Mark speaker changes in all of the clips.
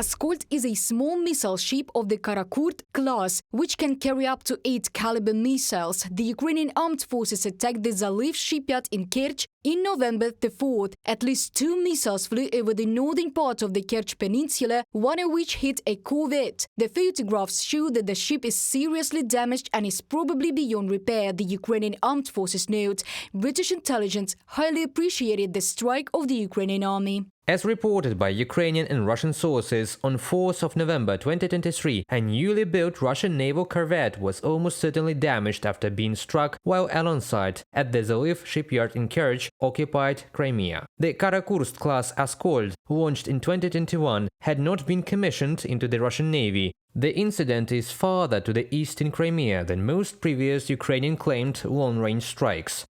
Speaker 1: Askold is a small missile ship of the Karakurt class, which can carry up to 8-caliber missiles. The Ukrainian Armed Forces attacked the Zalyv shipyard in Kerch in November the 4th. At least 2 missiles flew over the northern part of the Kerch Peninsula, one of which hit a corvette. The photographs show that the ship is seriously damaged and is probably beyond repair, the Ukrainian Armed Forces note. British intelligence highly appreciated the strike of the Ukrainian army.
Speaker 2: As reported by Ukrainian and Russian sources, on 4th of November 2023, a newly built Russian naval corvette was almost certainly damaged after being struck while alongside at the Zalyv shipyard in Kerch, occupied Crimea. The Karakurt-class Askold, launched in 2021, had not been commissioned into the Russian Navy. The incident is farther to the east in Crimea than most previous Ukrainian-claimed long-range strikes.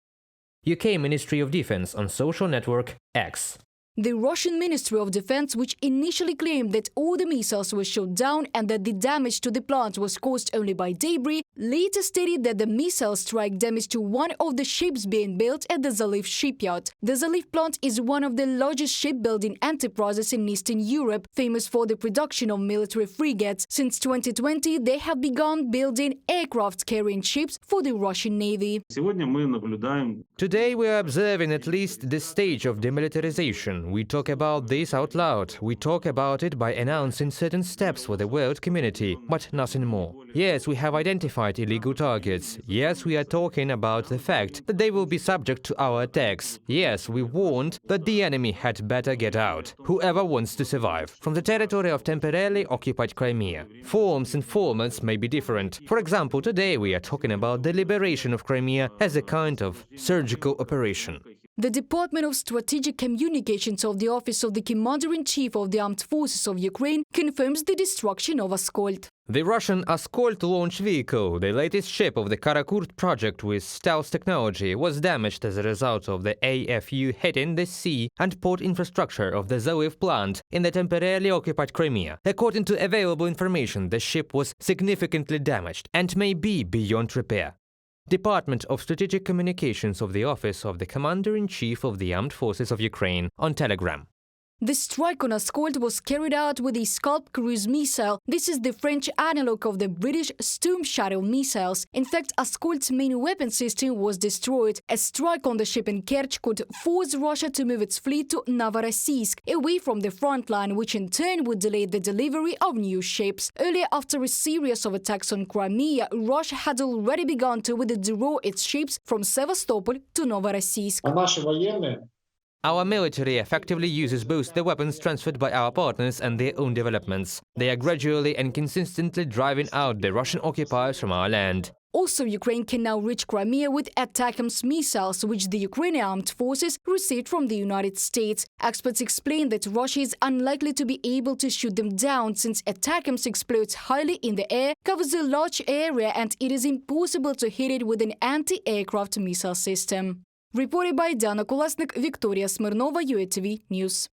Speaker 2: UK Ministry of Defense on social network X.
Speaker 1: The Russian Ministry of Defense, which initially claimed that all the missiles were shot down and that the damage to the plant was caused only by debris, later stated that the missile strike damaged to one of the ships being built at the Zalyv shipyard. The Zalyv plant is one of the largest shipbuilding enterprises in Eastern Europe, famous for the production of military frigates. Since 2020, they have begun building aircraft-carrying ships for the Russian Navy.
Speaker 2: Today we are observing at least this stage of demilitarization. We talk about this out loud. We talk about it by announcing certain steps for the world community, but nothing more. Yes, we have identified illegal targets. Yes, we are talking about the fact that they will be subject to our attacks. Yes, we warned that the enemy had better get out, whoever wants to survive, from the territory of temporarily occupied Crimea. Forms and formats may be different. For example, today we are talking about the liberation of Crimea as a kind of surgical operation.
Speaker 1: The Department of Strategic Communications of the Office of the Commander-in-Chief of the Armed Forces of Ukraine confirms the destruction of Askold.
Speaker 2: The Russian Askold launch vehicle, the latest ship of the Karakurt project with stealth technology, was damaged as a result of the AFU hitting the sea and port infrastructure of the Zalyv plant in the temporarily occupied Crimea. According to available information, the ship was significantly damaged and may be beyond repair. Department of Strategic Communications of the Office of the Commander-in-Chief of the Armed Forces of Ukraine on Telegram.
Speaker 1: The strike on Askold was carried out with a Scalp cruise missile. This is the French analog of the British Storm Shadow missiles. In fact, Askold's main weapon system was destroyed. A strike on the ship in Kerch could force Russia to move its fleet to Naval, away from the front line, which in turn would delay the delivery of new ships. Earlier, after a series of attacks on Crimea, Russia had already begun to withdraw its ships from Sevastopol to Novorossiysk.
Speaker 2: Our military effectively uses both the weapons transferred by our partners and their own developments. They are gradually and consistently driving out the Russian occupiers from our land.
Speaker 1: Also, Ukraine can now reach Crimea with ATACMS missiles, which the Ukrainian Armed Forces received from the United States. Experts explain that Russia is unlikely to be able to shoot them down since ATACMS explodes highly in the air, covers a large area, and it is impossible to hit it with an anti-aircraft missile system. Reported by Diana Kolesnik, Victoria Smirnova, UATV News.